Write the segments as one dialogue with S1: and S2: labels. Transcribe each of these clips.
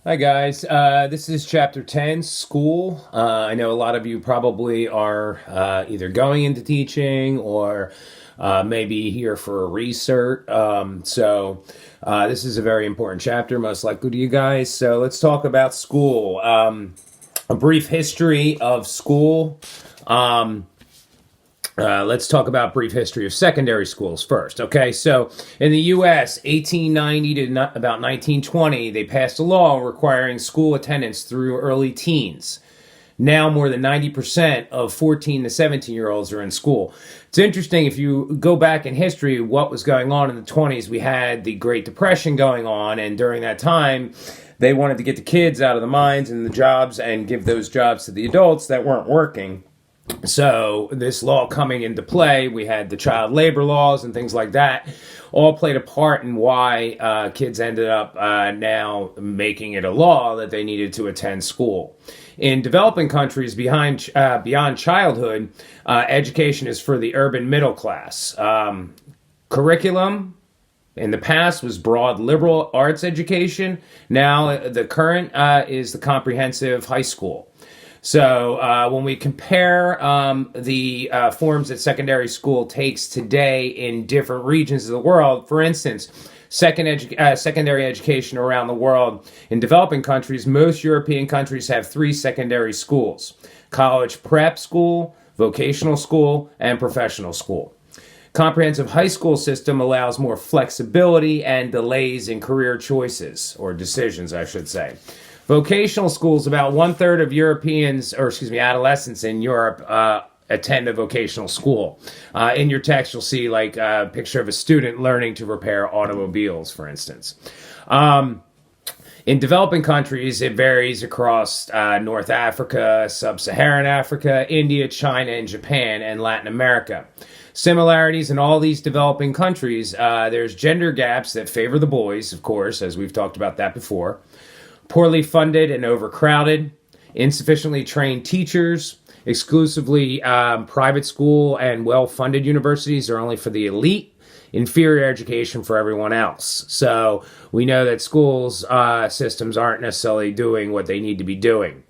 S1: Hi guys, this is chapter 10, school. I know a lot of you probably are either going into teaching or maybe here for a research. This is a very important chapter, most likely to you guys. So let's talk about school. A brief history of school. Um, let's talk about brief history of secondary schools first. Okay, so in the U.S., 1890 to about 1920, they passed a law requiring school attendance through early teens. Now more than 90% of 14 to 17-year-olds are in school. It's interesting if you go back in history, what was going on in the 20s. We had the Great Depression going on, and during that time, they wanted to get the kids out of the mines and the jobs and give those jobs to the adults that weren't working. So this law coming into play, we had the child labor laws and things like that, all played a part in why kids ended up now making it a law that they needed to attend school. In developing countries beyond childhood, education is for the urban middle class. Curriculum in the past was broad liberal arts education. Now the current is the comprehensive high school. So when we compare the forms that secondary school takes today in different regions of the world, for instance, secondary education around the world in developing countries, most European countries have three secondary schools: college prep school, vocational school, and professional school. Comprehensive high school system allows more flexibility and delays in career choices, or decisions, I should say. Vocational schools, about one third of adolescents in Europe attend a vocational school. In your text, you'll see like a picture of a student learning to repair automobiles, for instance. In developing countries, it varies across North Africa, Sub-Saharan Africa, India, China, and Japan, and Latin America. Similarities in all these developing countries, there's gender gaps that favor the boys, of course, as we've talked about that before. Poorly funded and overcrowded, insufficiently trained teachers, exclusively private school and well-funded universities are only for the elite, inferior education for everyone else. So we know that schools systems aren't necessarily doing what they need to be doing.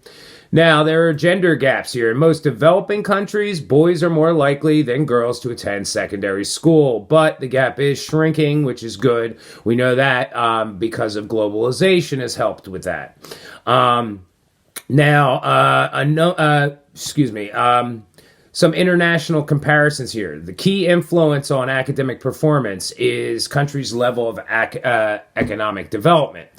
S1: Now, there are gender gaps here. In most developing countries, boys are more likely than girls to attend secondary school, but the gap is shrinking, which is good. We know that because of globalization has helped with that. Some international comparisons here. The key influence on academic performance is countries' level of economic development.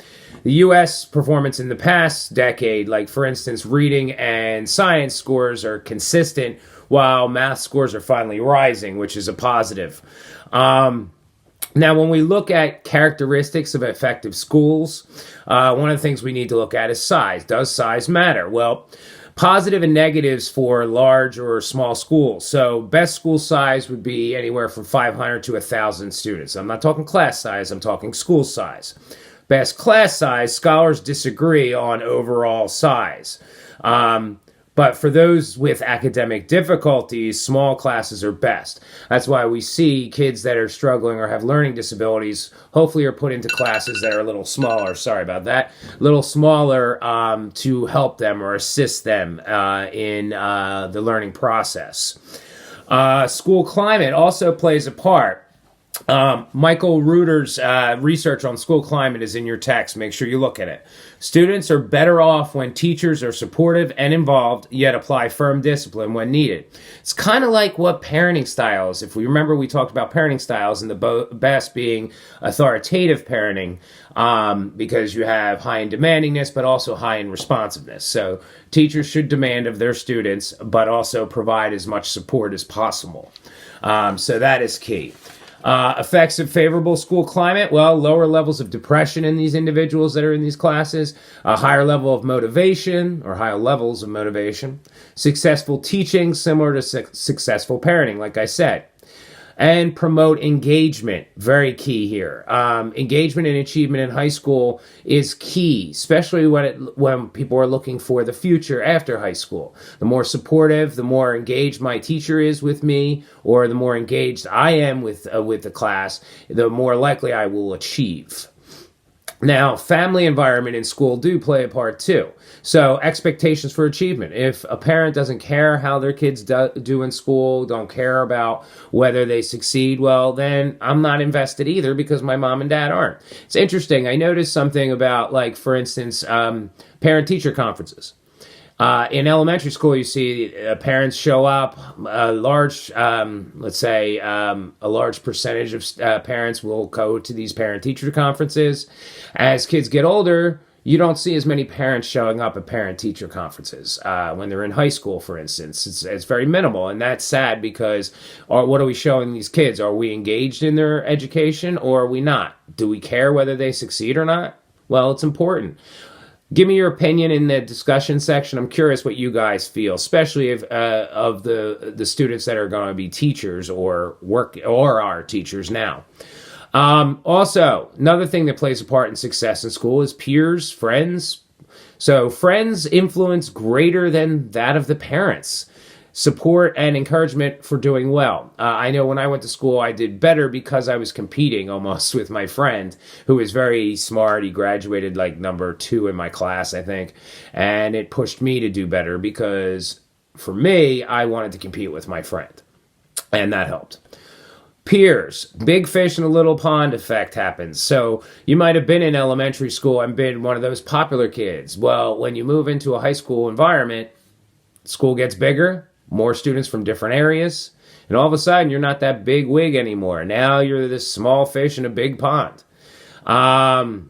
S1: The U.S. performance in the past decade, like for instance, reading and science scores are consistent, while math scores are finally rising, which is a positive. Now, when we look at characteristics of effective schools, one of the things we need to look at is size. Does size matter? Well, positive and negatives for large or small schools. So best school size would be anywhere from 500 to 1,000 students. I'm not talking class size, I'm talking school size. Best class size, scholars disagree on overall size. But for those with academic difficulties, small classes are best. That's why we see kids that are struggling or have learning disabilities hopefully are put into classes that are a little smaller. Sorry about that. A little smaller to help them or assist them in the learning process. School climate also plays a part. Michael Reuter's research on school climate is in your text. Make sure you look at it. Students are better off when teachers are supportive and involved, yet apply firm discipline when needed. It's kind of like what parenting styles. If we remember, we talked about parenting styles, and the best being authoritative parenting, because you have high in demandingness, but also high in responsiveness. So teachers should demand of their students, but also provide as much support as possible. So that is key. Effects of favorable school climate, well, lower levels of depression in these individuals that are in these classes, a higher level of motivation or higher levels of motivation, successful teaching similar to successful parenting, like I said, and promote engagement. Very key here. Engagement and achievement in high school is key, especially when people are looking for the future after high school. The more supportive, the more engaged my teacher is with me, or the more engaged I am with the class, the more likely I will achieve. Now, family environment in school do play a part too. So, expectations for achievement. If a parent doesn't care how their kids do in school, don't care about whether they succeed, well, then I'm not invested either because my mom and dad aren't. It's interesting. I noticed something about, like, for instance, parent teacher conferences. In elementary school, you see parents show up. A large, let's say, a large percentage of parents will go to these parent-teacher conferences. As kids get older, you don't see as many parents showing up at parent-teacher conferences when they're in high school, for instance. It's very minimal, and that's sad because what are we showing these kids? Are we engaged in their education or are we not? Do we care whether they succeed or not? Well, it's important. Give me your opinion in the discussion section. I'm curious what you guys feel, especially if, of the students that are going to be teachers or work or are teachers now. Also, another thing that plays a part in success in school is peers, friends. So friends influence greater than that of the parents. Support and encouragement for doing well. I know when I went to school, I did better because I was competing almost with my friend who was very smart. He graduated like number 2 in my class, I think. And it pushed me to do better because for me, I wanted to compete with my friend. And that helped. Peers, big fish in a little pond effect happens. So you might have been in elementary school and been one of those popular kids. Well, when you move into a high school environment, school gets bigger, more students from different areas, and all of a sudden you're not that big wig anymore. Now you're this small fish in a big pond. And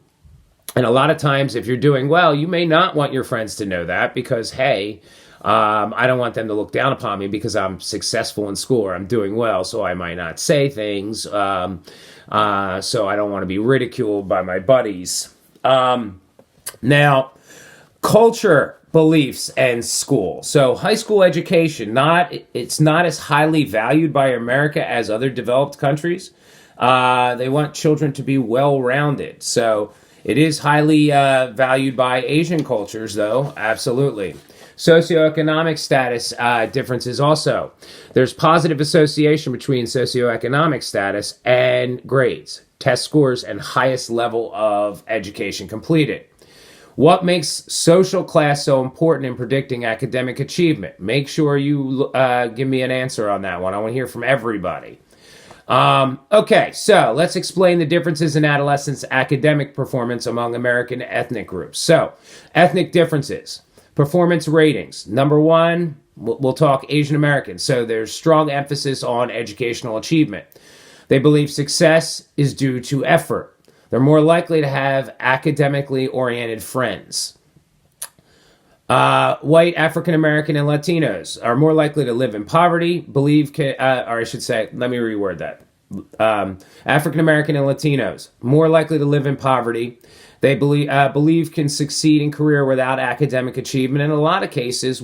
S1: a lot of times if you're doing well, you may not want your friends to know that because, hey, I don't want them to look down upon me because I'm successful in school or I'm doing well, so I might not say things. So I don't want to be ridiculed by my buddies. Now, culture, beliefs, and school. So high school education, it's not as highly valued by America as other developed countries. They want children to be well-rounded. So it is highly valued by Asian cultures, though, absolutely. Socioeconomic status differences also. There's positive association between socioeconomic status and grades, test scores, and highest level of education completed. What makes social class so important in predicting academic achievement? Make sure you give me an answer on that one. I want to hear from everybody. Okay, so let's explain the differences in adolescents' academic performance among American ethnic groups. So, ethnic differences. Performance ratings. Number 1, we'll talk Asian Americans. So there's strong emphasis on educational achievement. They believe success is due to effort. They're more likely to have academically oriented friends. White, African American, and Latinos are more likely to live in poverty, let me reword that. African American and Latinos, more likely to live in poverty. They believe can succeed in career without academic achievement. In a lot of cases,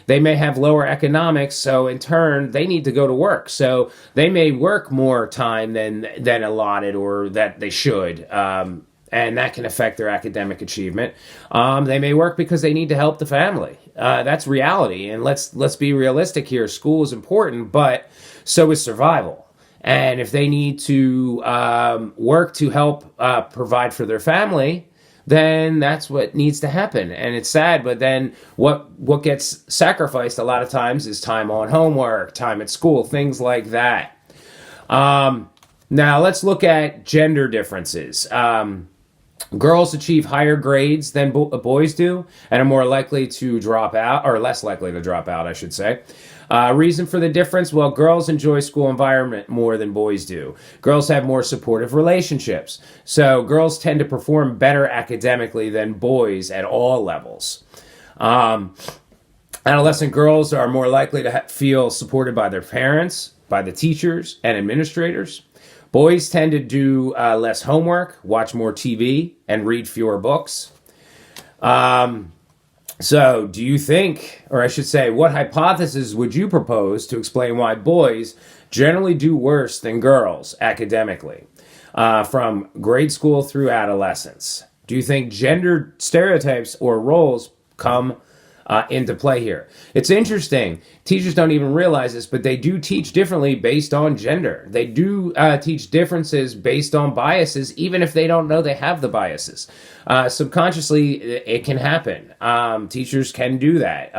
S1: they may have lower economics, so in turn, they need to go to work. So they may work more time than allotted or that they should, and that can affect their academic achievement. They may work because they need to help the family. That's reality, and let's be realistic here. School is important, but so is survival. And if they need to work to help provide for their family, then that's what needs to happen. And it's sad, but then what gets sacrificed a lot of times is time on homework, time at school, things like that. Now let's look at gender differences. Girls achieve higher grades than boys do and are more likely to drop out, or less likely to drop out, I should say. Reason for the difference? Well, girls enjoy school environment more than boys do. Girls have more supportive relationships. So girls tend to perform better academically than boys at all levels. Adolescent girls are more likely to feel supported by their parents, by the teachers and administrators. Boys tend to do less homework, watch more TV, and read fewer books. So do you think, or I should say, what hypothesis would you propose to explain why boys generally do worse than girls academically from grade school through adolescence? Do you think gender stereotypes or roles come into play here. It's interesting. Teachers don't even realize this, but they do teach differently based on gender. They do teach differences based on biases, even if they don't know they have the biases. Subconsciously, it can happen. Teachers can do that.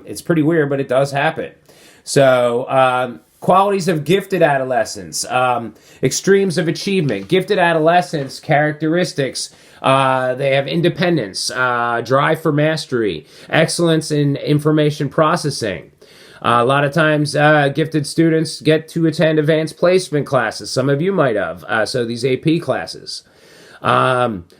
S1: It's pretty weird, but it does happen. So, qualities of gifted adolescents, extremes of achievement. Gifted adolescents, characteristics. They have independence, drive for mastery, excellence in information processing. A lot of times, gifted students get to attend advanced placement classes. Some of you might have. So these AP classes.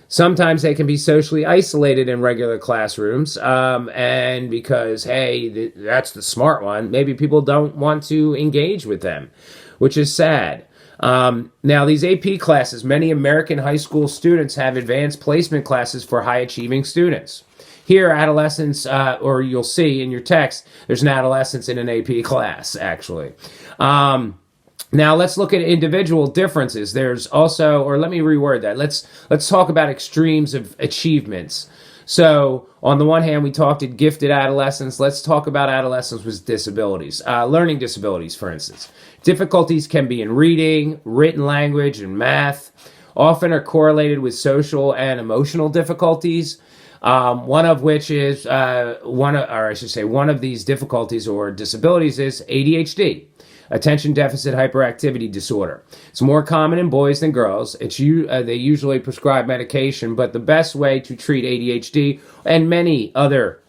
S1: Sometimes they can be socially isolated in regular classrooms, and because, hey, that's the smart one, maybe people don't want to engage with them, which is sad. Now, these AP classes, many American high school students have advanced placement classes for high-achieving students. Here, adolescents, or you'll see in your text, there's an adolescence in an AP class, actually. Now let's look at individual differences. There's also, or let me reword that. Let's talk about extremes of achievements. So on the one hand, we talked at gifted adolescents. Let's talk about adolescents with disabilities, learning disabilities, for instance. Difficulties can be in reading, written language, and math. Often are correlated with social and emotional difficulties. One of which is one of these difficulties or disabilities is ADHD. Attention deficit hyperactivity disorder. It's more common in boys than girls. They usually prescribe medication, but the best way to treat ADHD and many other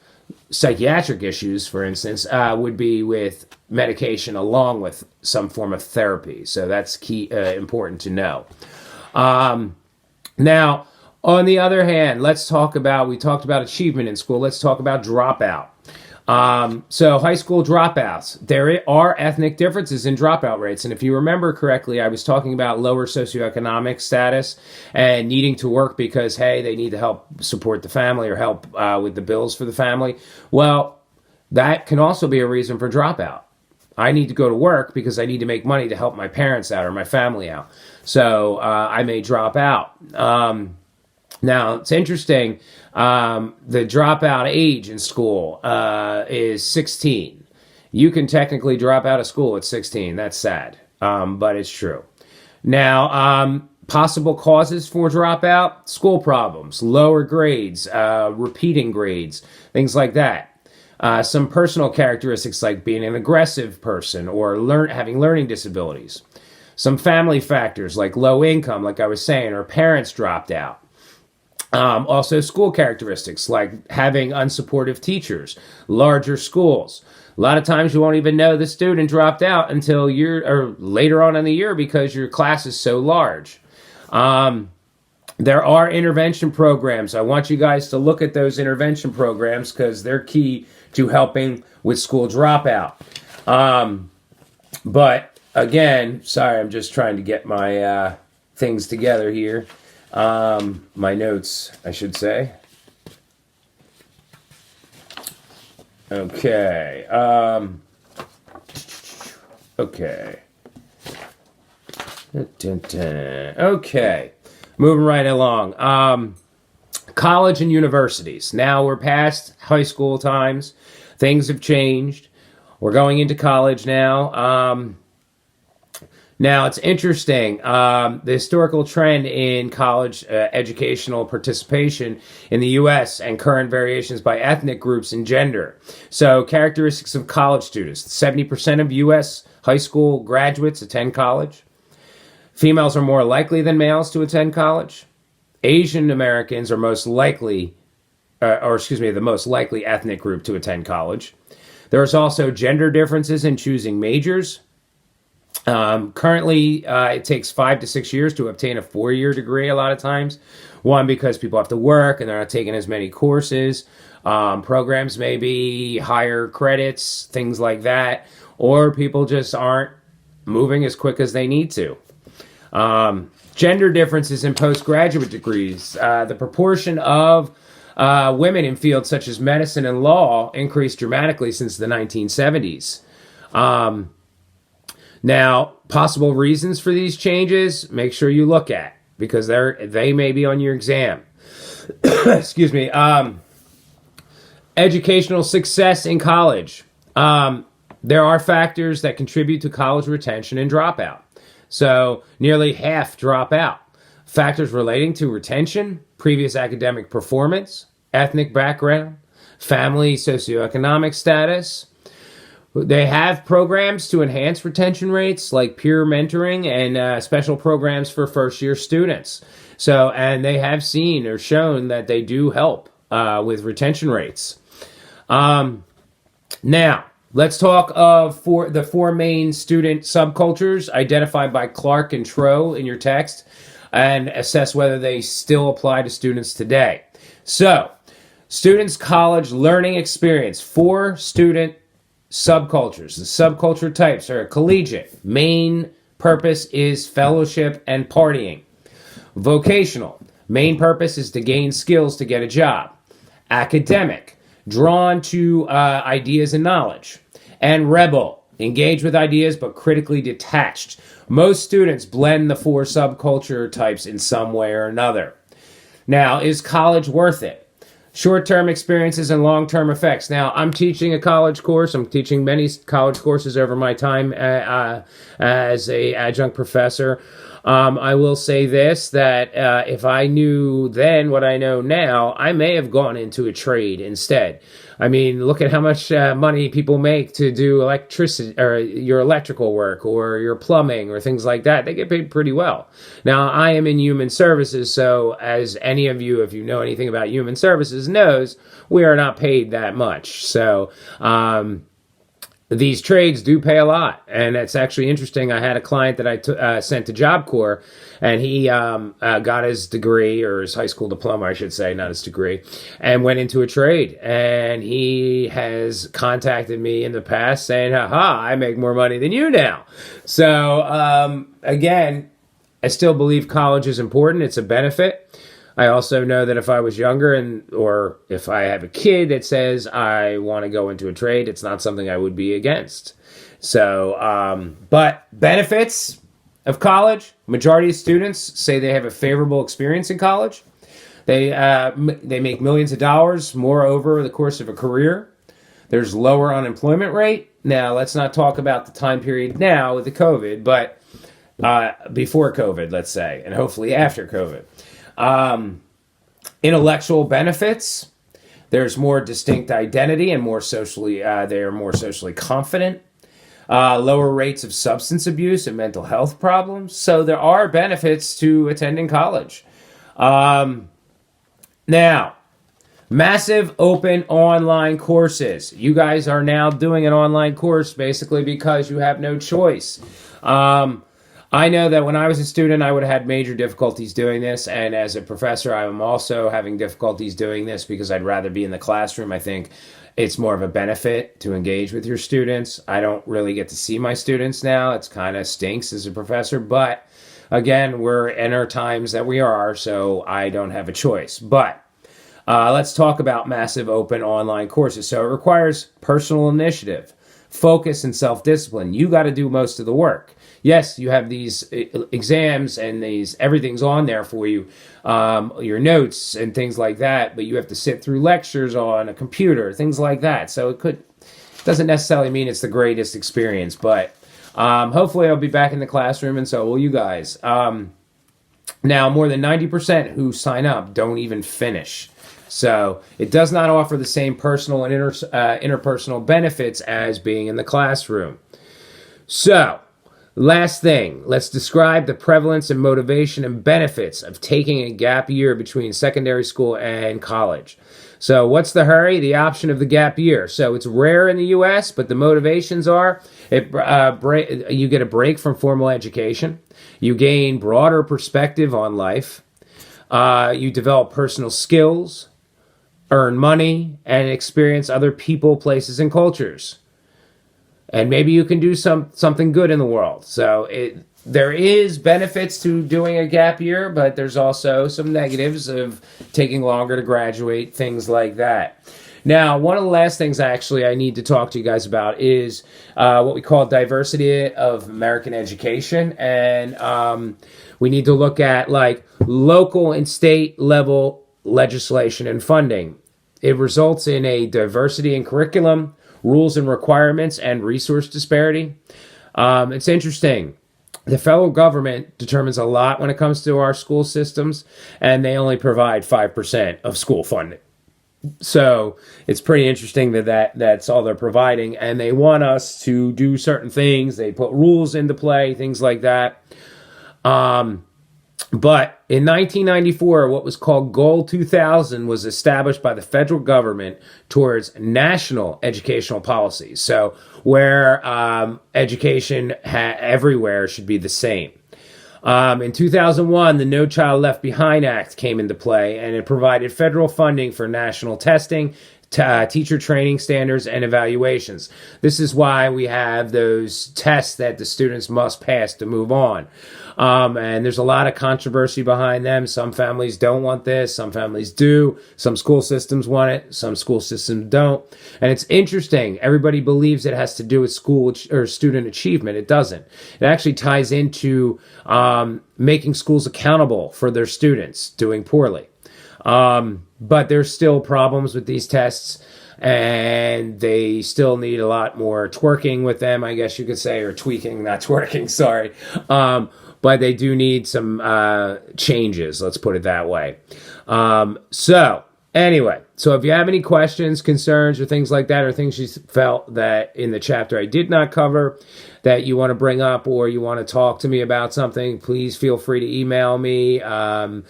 S1: psychiatric issues, for instance, would be with medication along with some form of therapy. So that's key, important to know. Now, on the other hand, we talked about achievement in school. Let's talk about dropout. So high school dropouts, there are ethnic differences in dropout rates. And if you remember correctly, I was talking about lower socioeconomic status and needing to work because, hey, they need to help support the family or help with the bills for the family. Well, that can also be a reason for dropout. I need to go to work because I need to make money to help my parents out or my family out. So I may drop out. Now, it's interesting, the dropout age in school is 16. You can technically drop out of school at 16. That's sad, but it's true. Now, possible causes for dropout, school problems, lower grades, repeating grades, things like that. Some personal characteristics like being an aggressive person or having learning disabilities. Some family factors like low income, like I was saying, or parents dropped out. Also school characteristics like having unsupportive teachers, larger schools. A lot of times you won't even know the student dropped out until later on in the year because your class is so large. There are intervention programs. I want you guys to look at those intervention programs because they're key to helping with school dropout. But again, sorry, I'm just trying to get my things together here. My notes, I should say. Okay. Okay. Okay. Moving right along. College and universities. Now we're past high school times. Things have changed. We're going into college now. Now, it's interesting, the historical trend in college educational participation in the U.S. and current variations by ethnic groups and gender. So, characteristics of college students. 70% of U.S. high school graduates attend college. Females are more likely than males to attend college. Asian Americans are the most likely ethnic group to attend college. There's also gender differences in choosing majors. Currently, it takes 5 to 6 years to obtain a 4-year degree a lot of times. One, because people have to work and they're not taking as many courses. Programs may be higher credits, things like that. Or people just aren't moving as quick as they need to. Gender differences in postgraduate degrees. The proportion of women in fields such as medicine and law increased dramatically since the 1970s. Now, possible reasons for these changes, make sure you look at, because they may be on your exam. Excuse me. Educational success in college. There are factors that contribute to college retention and dropout. So nearly half drop out. Factors relating to retention, previous academic performance, ethnic background, family socioeconomic status. They have programs to enhance retention rates like peer mentoring and special programs for first-year students. So, and they have seen or shown that they do help with retention rates. Now, let's talk of the four main student subcultures identified by Clark and Tro in your text and assess whether they still apply to students today. So, students' college learning experience, 4 student subcultures. The subculture types are collegiate. Main purpose is fellowship and partying. Vocational. Main purpose is to gain skills to get a job. Academic. Drawn to ideas and knowledge. And rebel. Engage with ideas but critically detached. Most students blend the 4 subculture types in some way or another. Now, is college worth it? Short-term experiences and long-term effects. Now, I'm teaching a college course. I'm teaching many college courses over my time as a adjunct professor. I will say this, that if I knew then what I know now, I may have gone into a trade instead. I mean, look at how much money people make to do electricity or your electrical work or your plumbing or things like that. They get paid pretty well. Now, I am in human services, so as any of you, if you know anything about human services, knows, we are not paid that much. So, these trades do pay a lot, and it's actually interesting. I had a client that I sent to Job Corps, and he got his degree, or his high school diploma, I should say, not his degree, and went into a trade. And he has contacted me in the past saying, "Haha, I make more money than you now." So, again, I still believe college is important. It's a benefit. I also know that if I was younger or if I have a kid that says I want to go into a trade, it's not something I would be against. So, but benefits of college, majority of students say they have a favorable experience in college. They make millions of dollars more over the course of a career. There's lower unemployment rate. Now, let's not talk about the time period now with the COVID, but before COVID, let's say, and hopefully after COVID. Intellectual benefits. There's more distinct identity and more socially, they are more socially confident. Lower rates of substance abuse and mental health problems. So there are benefits to attending college. Now, massive open online courses. You guys are now doing an online course basically because you have no choice. I know that when I was a student, I would have had major difficulties doing this. And as a professor, I'm also having difficulties doing this because I'd rather be in the classroom. I think it's more of a benefit to engage with your students. I don't really get to see my students now. It's kind of stinks as a professor. But again, we're in our times that we are, so I don't have a choice. But let's talk about massive open online courses. So it requires personal initiative, focus, and self-discipline. You got to do most of the work. Yes, you have these exams and everything's on there for you, your notes and things like that, but you have to sit through lectures on a computer, things like that. So doesn't necessarily mean it's the greatest experience, but hopefully I'll be back in the classroom and so will you guys. Now, more than 90% who sign up don't even finish. So it does not offer the same personal and interpersonal benefits as being in the classroom. So, last thing, let's describe the prevalence and motivation and benefits of taking a gap year between secondary school and college. So what's the hurry? The option of the gap year. So it's rare in the U.S., but the motivations are you get a break from formal education. You gain broader perspective on life. You develop personal skills, earn money, and experience other people, places, and cultures. And maybe you can do something good in the world. So there is benefits to doing a gap year, but there's also some negatives of taking longer to graduate, things like that. Now, one of the last things I need to talk to you guys about is what we call diversity of American education. And we need to look at like local and state level legislation and funding. It results in a diversity in curriculum, rules and requirements, and resource disparity. It's interesting. The federal government determines a lot when it comes to our school systems, and they only provide 5% of school funding. So it's pretty interesting that's all they're providing, and they want us to do certain things. They put rules into play, things like that. But in 1994, what was called Goal 2000 was established by the federal government towards national educational policies. So where education everywhere should be the same. In 2001, the No Child Left Behind Act came into play, and it provided federal funding for national testing, teacher training standards, and evaluations. This is why we have those tests that the students must pass to move on. And there's a lot of controversy behind them. Some families don't want this. Some families do. Some school systems want it. Some school systems don't. And it's interesting. Everybody believes it has to do with school or student achievement. It doesn't. It actually ties into making schools accountable for their students doing poorly. But there's still problems with these tests, and they still need a lot more twerking with them, I guess you could say, or tweaking, not twerking, sorry. But they do need some changes, let's put it that way. So if you have any questions, concerns, or things like that, or things you felt that in the chapter I did not cover that you want to bring up, or you want to talk to me about something, please feel free to email me on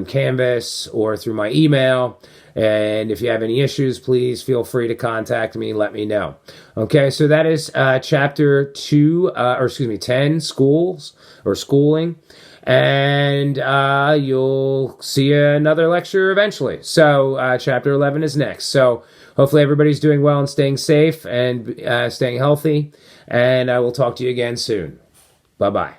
S1: Canvas or through my email. And if you have any issues, please feel free to contact me. Let me know. Okay, so that is chapter 10, schools or schooling. And you'll see another lecture eventually. So chapter 11 is next. So hopefully everybody's doing well and staying safe and staying healthy. And I will talk to you again soon. Bye-bye.